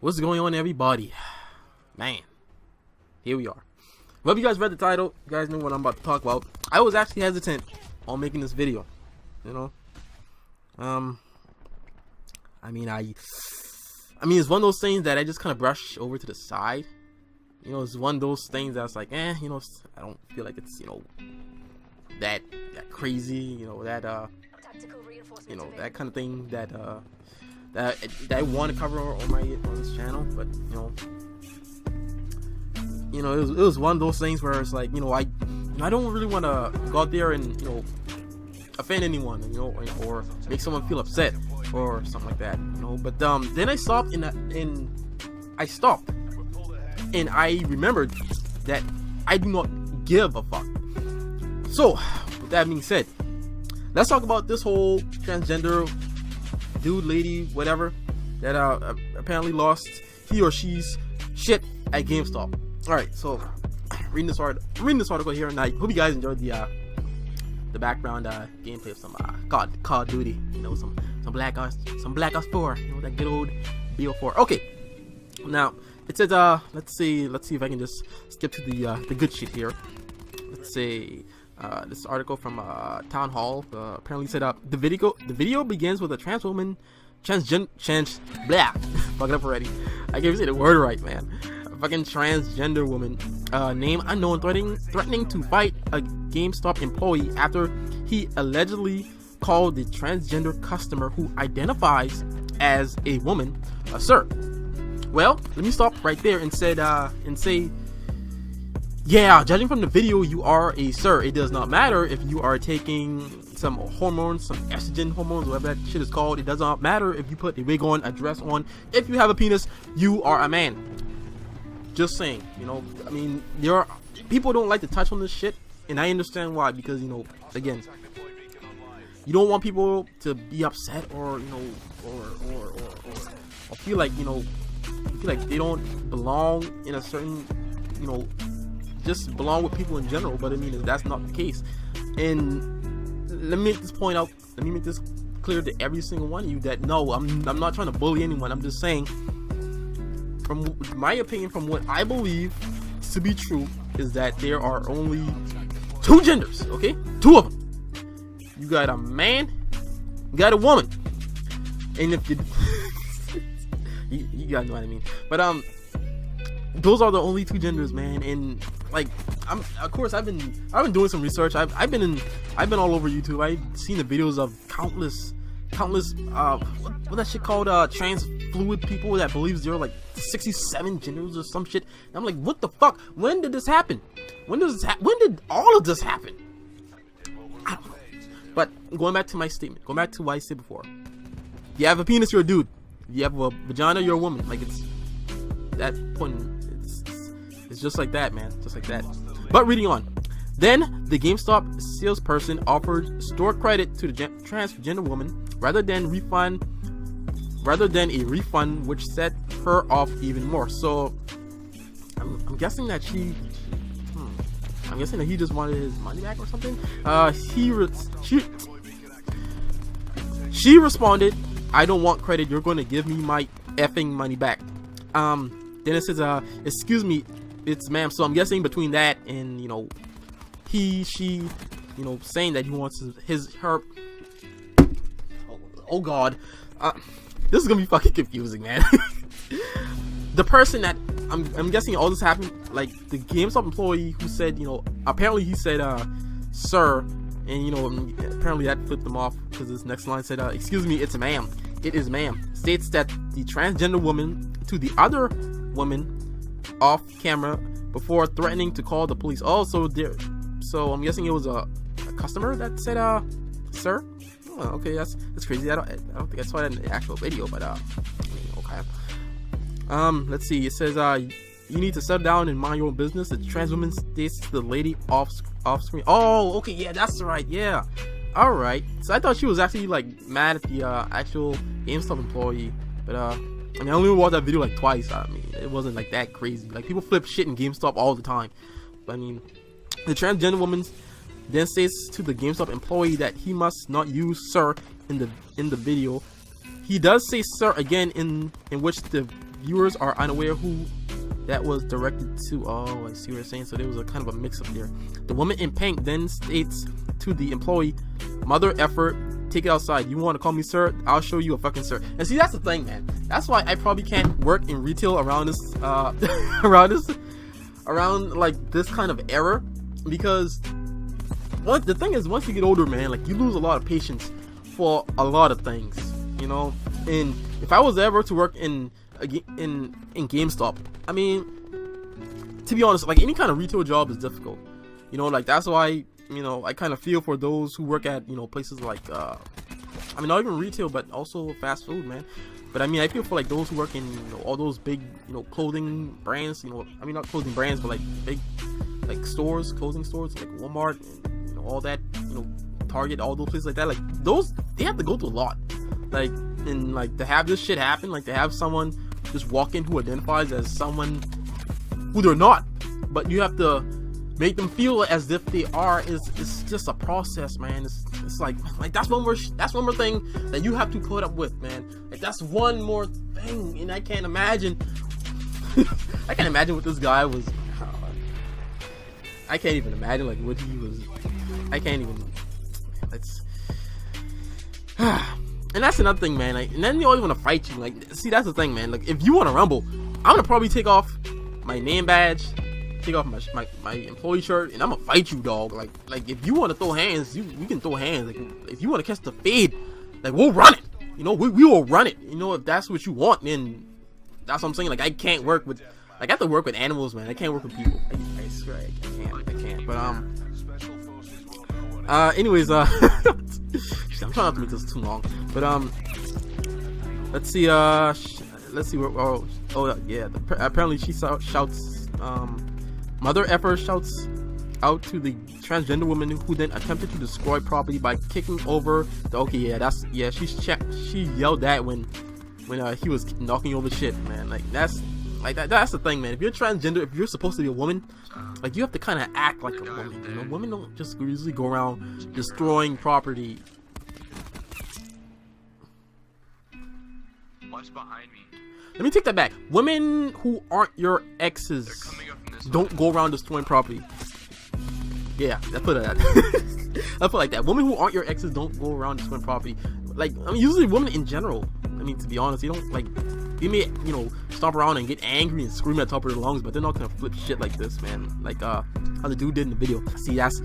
What's going on, everybody? Man, here we are. Well, if you guys read the title, you guys know what I'm about to talk about. I was actually hesitant on making this video, you know. I mean, it's one of those things that I just kind of brush over to the side. You know, it's one of those things that's like, you know, I don't feel like it's, you know, that crazy, you know, that that kind of thing that I want to cover on this channel. But you know, it was one of those things where it's like, you know, I don't really want to go out there and, you know, offend anyone, you know, or make someone feel upset or something like that, you know. But then I stopped and I remembered that I do not give a fuck. So with that being said, let's talk about this whole transgender dude, lady, whatever, that apparently lost he or she's shit at GameStop. All right, so reading this article here, and I hope you guys enjoyed the background gameplay of some Call of Duty. You know, some Black Ops 4. You know, that good old BO4. Okay, now it says let's see if I can just skip to the good shit here. Let's say this article from Town Hall apparently said the video begins with a fuck it up already. I can't even say the word right, man. A fucking transgender woman, name unknown, threatening to fight a GameStop employee after he allegedly called the transgender customer who identifies as a woman a sir. Well, let me stop right there and say, yeah, judging from the video, you are a sir. It does not matter if you are taking some hormones, some estrogen hormones, whatever that shit is called. It does not matter if you put a wig on, a dress on. If you have a penis, you are a man. Just saying, you know. I mean, people don't like to touch on this shit, and I understand why. Because, you know, again, you don't want people to be upset or, you know, or feel like, you know, they don't belong in a certain, you know, just belong with people in general. But I mean, that's not the case. And let me make this point out. Let me make this clear to every single one of you that no, I'm not trying to bully anyone. I'm just saying, from my opinion, from what I believe to be true, is that there are only two genders. Okay, two of them. You got a man, you got a woman, and if you you guys know what I mean. But those are the only two genders, man. And like, of course I've been doing some research. I've been all over YouTube. I've seen the videos of countless what that shit called, trans fluid people that believes there are like 67 genders or some shit. And I'm like, what the fuck? When did this happen? When did all of this happen? I don't know. But going back to my statement, going back to what I said before, if you have a penis, you're a dude. If you have a vagina, you're a woman. Like, it's that point. It's just like that, man. Just like that. But reading on. Then the GameStop salesperson offered store credit to the transgender woman rather than a refund, which set her off even more. So I'm guessing that I'm guessing that he just wanted his money back or something. She responded, "I don't want credit. You're going to give me my effing money back." Then it says, "Excuse me, it's ma'am." So I'm guessing between that and, you know, she, you know, saying that he wants her. Oh God, this is gonna be fucking confusing, man. The person that I'm guessing all this happened, like the GameStop employee who said, you know, apparently he said, "Sir," and, you know, apparently that flipped them off because this next line said, "Excuse me, it's ma'am. It is ma'am." States that the transgender woman to the other woman off camera before threatening to call the police. Oh, so I'm guessing it was a customer that said, "Sir." Oh, okay, that's crazy. I don't think I saw that in the actual video, but okay. Let's see. It says, "You need to settle down and mind your own business." The trans woman states to the lady off screen. Oh, okay, yeah, that's right. Yeah, all right. So I thought she was actually like mad at the actual GameStop employee, but I mean, I only watched that video like twice. I mean, it wasn't like that crazy. Like, people flip shit in GameStop all the time. But I mean, the transgender woman then says to the GameStop employee that he must not use "sir" in the video. He does say "sir" again, in which the viewers are unaware who that was directed to. Oh, I see what you're saying. So there was a kind of a mix-up there. The woman in pink then states to the employee, "Mother effort, take it outside. You want to call me sir? I'll show you a fucking sir." And see, that's the thing, man. That's why I probably can't work in retail around this, around like this kind of era, because the thing is, once you get older, man, like you lose a lot of patience for a lot of things, you know. And if I was ever to work in GameStop, I mean, to be honest, like any kind of retail job is difficult, you know. Like that's why, you know, I kind of feel for those who work at, you know, places like I mean, not even retail, but also fast food, man. But I mean, I feel for like those who work in, you know, all those big, you know, clothing brands, you know, I mean, not clothing brands, but like big, like stores, clothing stores, like Walmart, and, you know, all that, you know, Target, all those places like that. Like those, they have to go through a lot, like, and like to have this shit happen, like to have someone just walk in who identifies as someone who they're not, but you have to make them feel as if they are, it's just a process, man. It's like that's one more thing that you have to put up with, man. Like that's one more thing, and I can't imagine I can't imagine what this guy was. I can't even imagine like what he was. I can't even. It's and that's another thing, man. Like, and then they always want to fight you. Like, see, that's the thing, man. Like, if you want to rumble, I'm gonna probably take off my name badge, take off my employee shirt, and I'm gonna fight you, dog. Like if you want to throw hands, we can throw hands. Like if you want to catch the fade, like we'll run it. You know, we will run it. You know, if that's what you want, then that's what I'm saying. Like I can't work with, like I have to work with animals, man. I can't work with people. I swear I can't. But anyways, I'm trying not to make this too long. But let's see. Where. Oh yeah. Apparently she shouts. Mother effer shouts out to the transgender woman who then attempted to destroy property by kicking over the. Okay, yeah, she yelled that when he was knocking over shit, man. Like that's the thing, man. If you're transgender, if you're supposed to be a woman, like you have to kind of act like a woman. You know, women don't just usually go around destroying property. What's behind me? Let me take that back. Women who aren't your exes don't go around destroying property. Yeah, let's put it like that. Let's put it like that. Women who aren't your exes don't go around destroying property. Like, I mean, usually women in general. I mean, to be honest, they don't like. They may, you know, stomp around and get angry and scream at the top of their lungs, but they're not gonna flip shit like this, man. Like how the dude did in the video. See, that's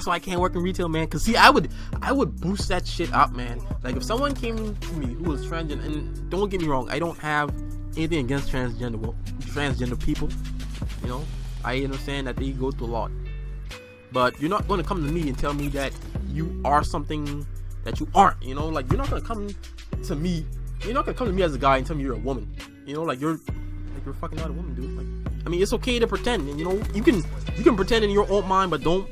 why I can't work in retail, man. Cause see, I would boost that shit up, man. Like if someone came to me who was transgender, and don't get me wrong, I don't have anything against transgender people. You know, I understand that they go through a lot, but you're not gonna come to me and tell me that you are something that you aren't. You know, like you're not gonna come to me. You're not gonna come to me as a guy and tell me you're a woman. You know, like you're fucking not a woman, dude. Like, I mean, it's okay to pretend, and you know, you can pretend in your own mind, but don't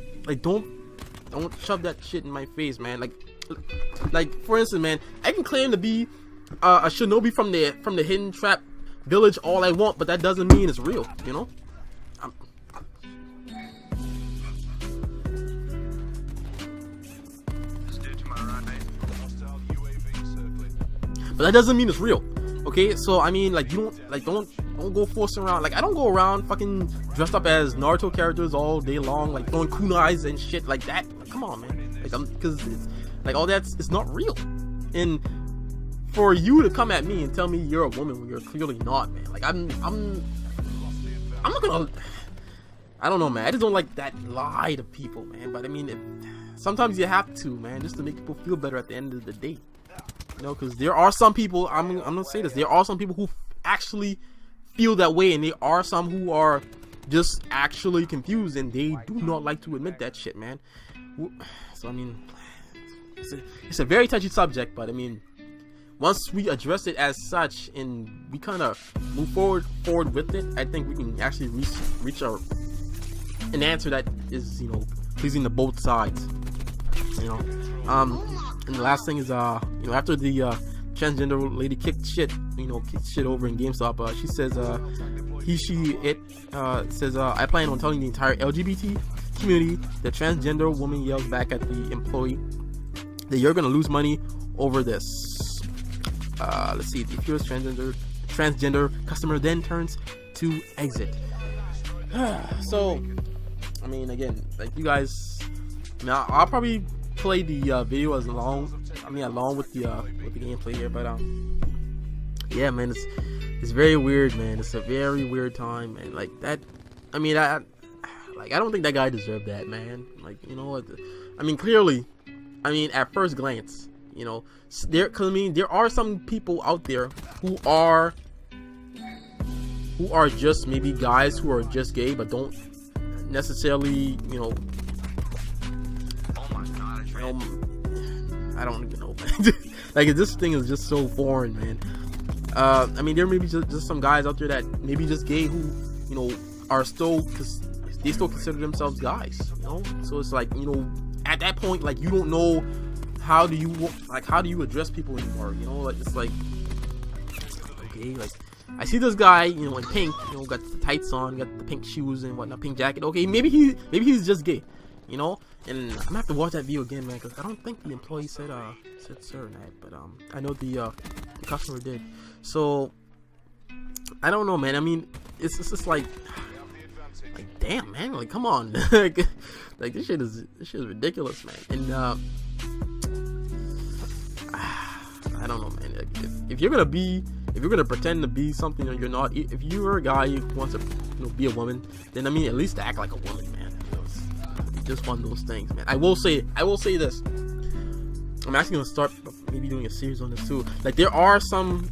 shove that shit in my face, man. Like for instance, man, I can claim to be a shinobi from the hidden trap village all I want, but that doesn't mean it's real, you know. But that doesn't mean it's real, okay? So I mean, like you don't go forcing around. Like I don't go around fucking dressed up as Naruto characters all day long, like throwing kunais and shit like that. Like, come on, man. Like because it's like all it's not real. And for you to come at me and tell me you're a woman when you're clearly not, man. Like I'm not gonna. I don't know, man. I just don't like that lie to people, man. But I mean, sometimes you have to, man, just to make people feel better at the end of the day. You know, because there are some people, I'm gonna say this, there are some people who actually feel that way, and there are some who are just actually confused, and they do not like to admit that shit, man. So I mean, it's a very touchy subject, but I mean, once we address it as such and we kind of move forward with it, I think we can actually reach an answer that is, you know, pleasing to both sides. You know, and the last thing is, you know, after the transgender lady kicked shit over in GameStop, she says, says, I plan on telling the entire LGBT community. The transgender woman yells back at the employee that you're gonna lose money over this. Let's see, if you're transgender, transgender customer then turns to exit. So, I mean, again, like you guys, now I'll probably play the video along with the gameplay here, but yeah, man, it's very weird, man. It's a very weird time, man. Like that, I mean, I don't think that guy deserved that, man. Like, you know what? I mean, clearly, I mean, at first glance, you know, there are some people out there who are just maybe guys who are just gay but don't necessarily, you know, I don't even know, man. Like, this thing is just so foreign, man. I mean, there may be just some guys out there that maybe just gay who, you know, are still, because they still consider themselves guys, you know. So it's like, you know, at that point, like, you don't know how do you address people anymore, you know. Like, it's like, okay, like, I see this guy, you know, in pink, you know, got the tights on, got the pink shoes and whatnot, pink jacket. Okay, maybe he's just gay, you know. And I'm gonna have to watch that video again, man, because I don't think the employee said sir in that, but I know the customer did. So I don't know, man. I mean, it's just like damn, man, like, come on. Like this shit is ridiculous, man. And I don't know, man. Like, if you're gonna pretend to be something that you're not, if you're a guy who wants to, you know, be a woman, then I mean, at least act like a woman, man. You know, it's just one of those things, man. I will say this. I'm actually gonna start maybe doing a series on this too. Like, there are some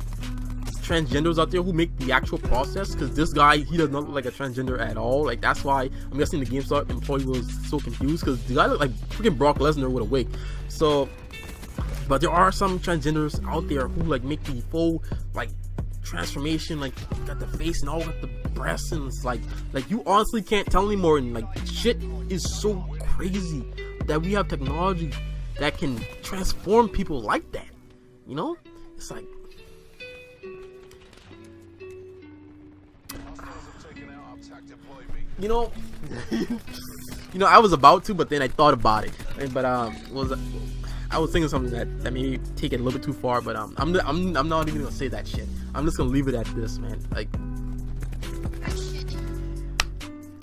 transgenders out there who make the actual process, because this guy, he does not look like a transgender at all. Like, that's why I'm guessing the GameStop employee was so confused, because the guy looked like freaking Brock Lesnar with a wig. So, but there are some transgenders out there who like make the full like transformation, like got the face and all, got the breasts, and it's like you honestly can't tell anymore. And like, shit is so crazy that we have technology that can transform people like that, you know. It's like, you know, I was about to, but then I thought about it. But I was thinking something that may take it a little bit too far. But I'm not even gonna say that shit. I'm just gonna leave it at this, man. Like,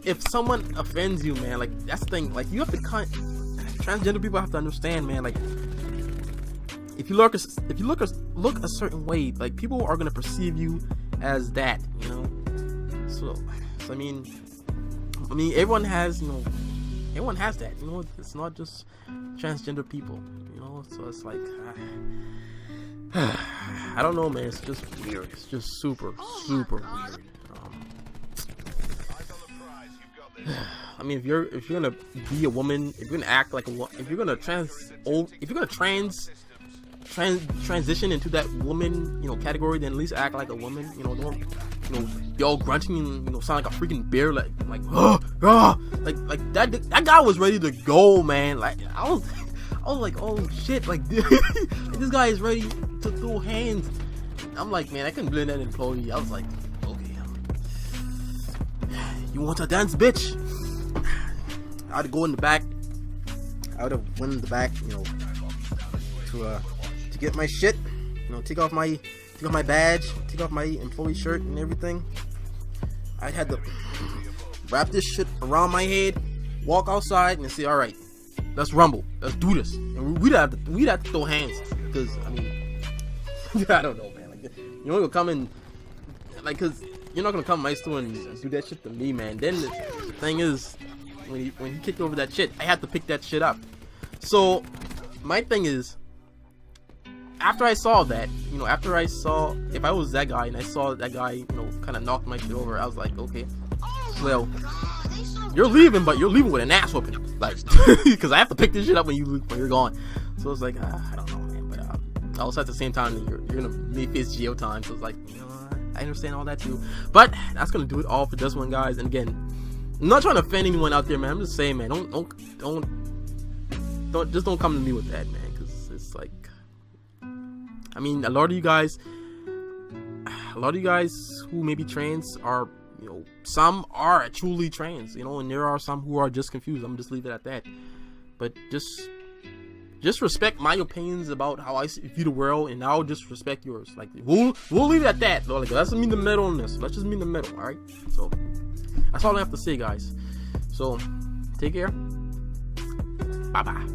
if someone offends you, man, like, that's the thing. Like, you have to transgender people have to understand, man. Like, if you look a certain way, like, people are gonna perceive you as that, you know. So I mean, everyone has that, you know. It's not just transgender people, you know. So it's like, I don't know, man. It's just weird. It's just super weird. I mean, if you're gonna be a woman, if you're gonna act like a woman, if you're gonna transition into that woman, you know, category, then at least act like a woman. You know, don't, you know, be all grunting and, you know, sound like a freaking bear, like that guy was ready to go, man. Like, I was like, oh shit, like, this guy is ready to throw hands. I'm like, man, I couldn't blame that employee. I was like, okay, you want to dance, bitch? I'd go in the back. I would have went in the back, you know, to get my shit, you know, take off my badge, take off my employee shirt and everything. I had to wrap this shit around my head, walk outside, and say, all right, let's rumble, let's do this. And we'd have to throw hands, because I mean, I don't know, man. Like, you don't gonna come in, like, because you're not gonna come to my store and do that shit to me, man. Then the thing is, when he kicked over that shit, I had to pick that shit up. So my thing is, after I saw that, you know, if I was that guy and I saw that guy, you know, kind of knocked my shit over, I was like, okay, well, you're leaving, but you're leaving with an ass whooping, like, because I have to pick this shit up when you're gone. So it's like, I don't know, man. But also at the same time, you're gonna make face jail time. So it's like, you know, I understand all that too. But that's gonna do it all for this one, guys. And again, I'm not trying to offend anyone out there, man. I'm just saying, man, don't come to me with that, man, because it's like, I mean, a lot of you guys who may be trans are, you know, some are truly trans, you know, and there are some who are just confused. I'm just leave it at that. But just just respect my opinions about how I view the world, and I'll just respect yours. Like, we'll leave it at that. Like, let's meet in the middle on this. Let's just meet in the middle, all right? So that's all I have to say, guys. So take care. Bye bye.